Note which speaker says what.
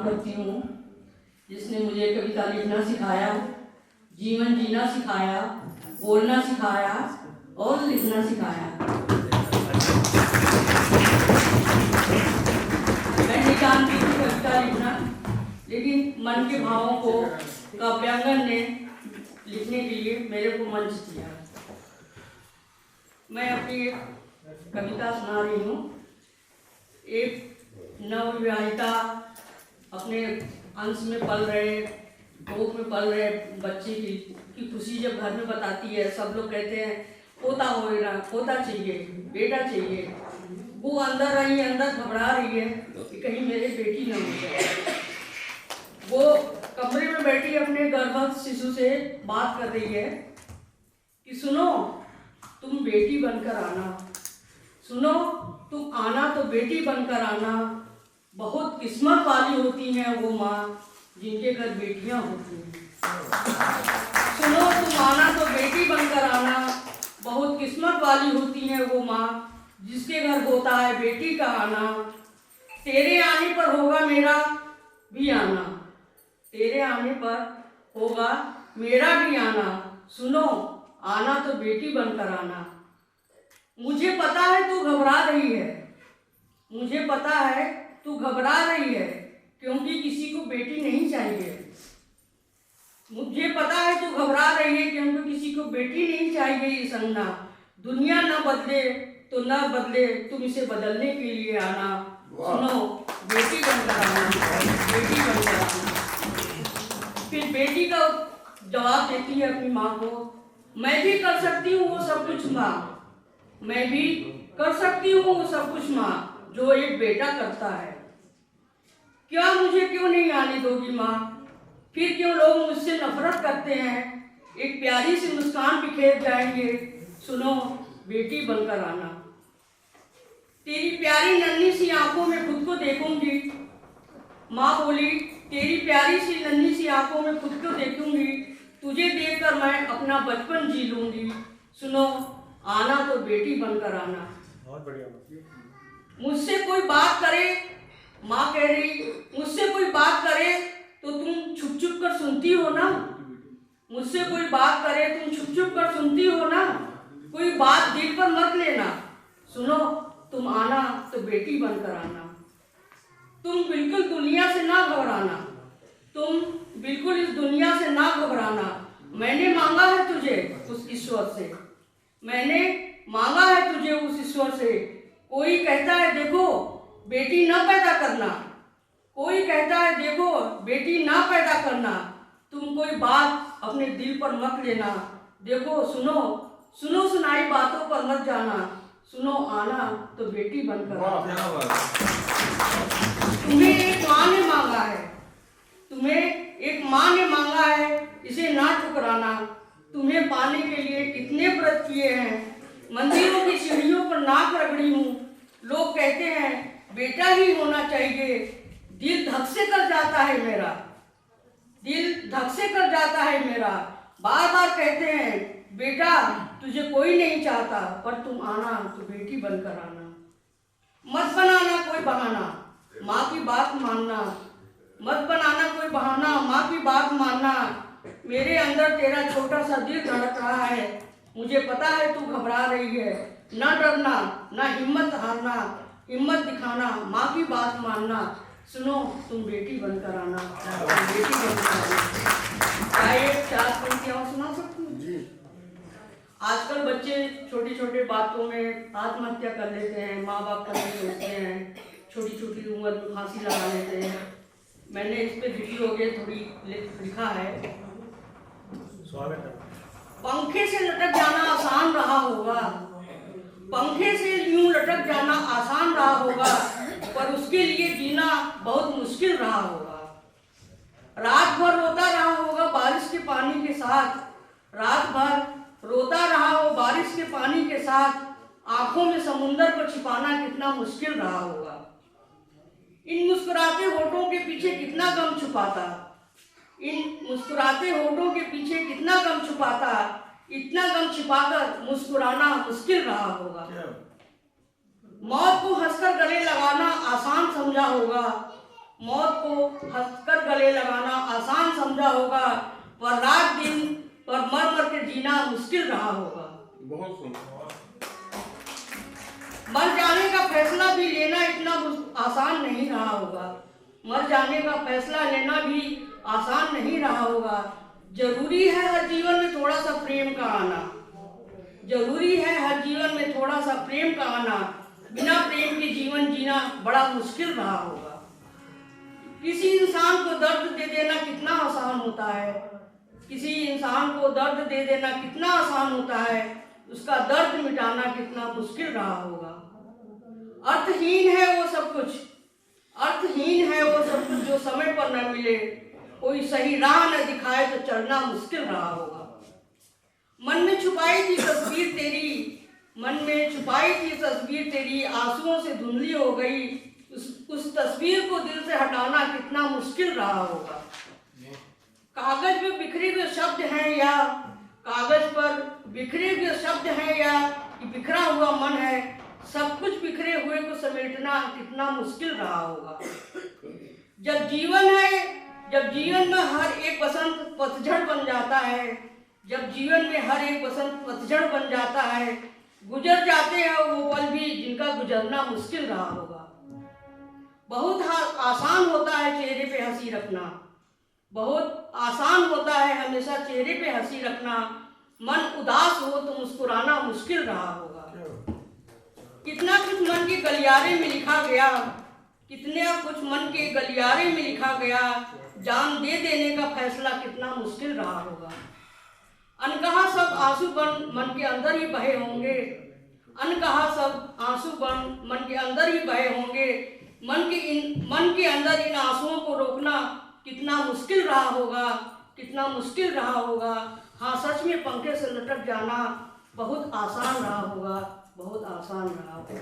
Speaker 1: प्रणाम करती हूँ जिसने मुझे कविता लिखना सिखाया, जीवन जीना सिखाया, बोलना सिखाया और लिखना सिखाया। मैं नहीं जानती थी कविता लिखना, लेकिन मन के भावों को काव्यांगन ने लिखने के लिए मेरे को मंच दिया। मैं अपनी कविता सुना रही हूँ। एक नवविवाहिता अपने अंश में पल रहे, भोग में पल रहे बच्चे की खुशी जब घर में बताती है, सब लोग कहते हैं पोता होएगा, पोता चाहिए, बेटा चाहिए। वो अंदर रही, अंदर घबरा रही है कि कहीं मेरे बेटी न हो जाए। वो कमरे में बैठी अपने गर्भस्थ शिशु से बात कर रही है कि सुनो, तुम बेटी बनकर आना, सुनो तुम आना तो बेटी बनकर आना। बहुत किस्मत वाली होती हैं वो माँ जिनके घर बेटियां होती हैं। सुनो तुम आना तो बेटी बनकर आना, बहुत किस्मत वाली होती है वो माँ जिसके घर होता है बेटी का आना। तेरे आने पर होगा मेरा भी आना, तेरे आने पर होगा मेरा भी आना। सुनो आना तो बेटी बनकर आना। मुझे पता है तू घबरा रही है, मुझे पता है तू घबरा रही है, क्योंकि किसी को बेटी नहीं चाहिए। मुझे पता है तू घबरा रही है, क्योंकि किसी को बेटी नहीं चाहिए। ये समझना दुनिया न बदले तो न बदले, तुम इसे बदलने के लिए आना। सुनो बेटी बनकर आना, बेटी बनकर आना। फिर बेटी का जवाब देती है अपनी माँ को, मैं भी कर सकती हूँ वो सब कुछ माँ, मैं भी कर सकती हूँ वो सब कुछ माँ जो एक बेटा करता है। क्या मुझे क्यों नहीं आने दोगी माँ? फिर क्यों लोग मुझसे नफरत करते हैं? एक प्यारी सी मुस्कान बिखेर जाएंगे। सुनो बेटी बनकर आना। तेरी प्यारी नन्ही सी आंखों में खुद को देखूंगी, माँ बोली, तेरी प्यारी सी नन्ही सी आंखों में खुद को देखूंगी, तुझे देखकर मैं अपना बचपन जी लूंगी। सुनो आना तो बेटी बनकर आना।
Speaker 2: बहुत बढ़िया।
Speaker 1: मुझसे कोई बात करे, माँ कह रही, मुझसे कोई बात करे तो तुम छुप छुप कर सुनती हो ना। मुझसे कोई बात करे तुम छुप छुप कर सुनती हो ना। कोई बात दिल पर मत लेना। सुनो तुम आना तो बेटी बनकर आना। तुम बिल्कुल दुनिया से ना घबराना, तुम बिल्कुल इस दुनिया से ना घबराना। मैंने मांगा है तुझे उस ईश्वर से, मैंने मांगा है तुझे उस ईश्वर से। कोई कहता है देखो बेटी ना पैदा करना, कोई कहता है देखो बेटी ना पैदा करना। तुम कोई बात अपने दिल पर मत लेना। देखो सुनो, सुनो सुनाई बातों पर मत जाना। सुनो आना तो बेटी बनकर आना। तुम्हें एक माँ ने मांगा है, तुम्हें एक माँ ने मांगा है, इसे ना ठुकराना। तुम्हें पाने के लिए कितने व्रत किए हैं, मंदिरों की सीढ़ियों पर नाक रगड़ी हूँ। लोग कहते हैं बेटा ही होना चाहिए। दिल धक से कर जाता है मेरा, दिल धक से कर जाता है मेरा। बार बार कहते हैं बेटा तुझे कोई नहीं चाहता, पर तुम आना तो बेटी बनकर आना। मत बनाना कोई बहाना, माँ की बात मानना। मत बनाना कोई बहाना, माँ की बात मानना। मेरे अंदर तेरा छोटा सा दिल धड़क रहा है, मुझे पता है तू घबरा रही है। ना डरना, ना हिम्मत हारना, हिम्मत दिखाना, माँ की बात मानना। सुनो तुम बेटी बनकर आना, बेटी बनकर आना। क्या ये 4 पंक्तियाँ सुना सकती हूँ? आजकल बच्चे छोटी छोटी बातों में आत्महत्या कर लेते हैं, माँ बाप का नहीं सोचते हैं, छोटी छोटी उम्र में फांसी लगा लेते हैं। मैंने इस पे वीडियो के थोड़ी लिखा है। पंखे से लटक जाना आसान रहा होगा, पंखे से यूं लटक जाना आसान रहा होगा, पर उसके लिए जीना बहुत मुश्किल रहा होगा। रात भर रोता रहा होगा बारिश के पानी के साथ, रात भर रोता रहा हो बारिश के पानी के साथ। आंखों में समुंदर को छिपाना कितना मुश्किल रहा होगा। इन मुस्कुराते होठों के पीछे कितना गम छुपाता, इन मुस्कुराते होठों के पीछे कितना गम छुपाता। इतना गम छिपाकर मुस्कुराना मुश्किल रहा होगा। मौत को हंसकर गले लगाना आसान समझा होगा, मौत को हंसकर गले लगाना आसान समझा होगा, पर रात दिन पर मर मर के जीना मुश्किल रहा होगा।
Speaker 2: बहुत सुंदर।
Speaker 1: मर जाने का फैसला भी लेना इतना आसान नहीं रहा होगा। मर जाने का फैसला लेना भी आसान नहीं रहा होगा। जरूरी है हर जीवन में थोड़ा सा प्रेम का आना। जरूरी है हर जीवन में थोड़ा सा प्रेम का आना। बिना प्रेम के जीवन जीना बड़ा मुश्किल रहा होगा। किसी इंसान को दर्द दे देना कितना आसान होता है। किसी इंसान को दर्द दे देना कितना आसान होता है, उसका दर्द मिटाना कितना मुश्किल रहा होगा। अर्थहीन है वो सब कुछ, अर्थहीन है वो सब कुछ जो समय पर न मिले। कोई सही राह न दिखाए तो चलना मुश्किल रहा होगा। मन में छुपाई थी तस्वीर तेरी, मन में छुपाई थी तस्वीर तेरी, आंसुओं से धुंधली हो गई। उस तस्वीर को दिल से हटाना कितना मुश्किल रहा होगा। कागज पे बिखरे हुए शब्द हैं या कागज पर बिखरे हुए शब्द हैं या कि बिखरा हुआ मन है, सब कुछ बिखरे हुए को समेटना कितना मुश्किल रहा होगा। जब जीवन है, जब जीवन में हर एक बसंत पतझड़ बन जाता है, जब जीवन में हर एक बसंत पतझड़ बन जाता है, गुजर जाते हैं वो पल भी जिनका गुजरना मुश्किल रहा होगा। बहुत आसान होता है चेहरे पे हंसी रखना, बहुत आसान होता है हमेशा चेहरे पे हंसी रखना। मन उदास हो तो मुस्कुराना मुश्किल रहा होगा। कितना कुछ मन के गलियारे में लिखा गया, कितना कुछ मन के गलियारे में लिखा गया, जान दे देने का फैसला कितना मुश्किल रहा होगा। अनकहा सब आंसू बन मन के अंदर ही बहे होंगे, अनकहा सब आंसू बन मन के अंदर ही बहे होंगे। मन के अंदर इन आंसुओं को रोकना कितना मुश्किल रहा होगा, कितना मुश्किल रहा होगा। हाँ, सच में पंखे से लटक जाना बहुत आसान रहा होगा, बहुत आसान रहा होगा।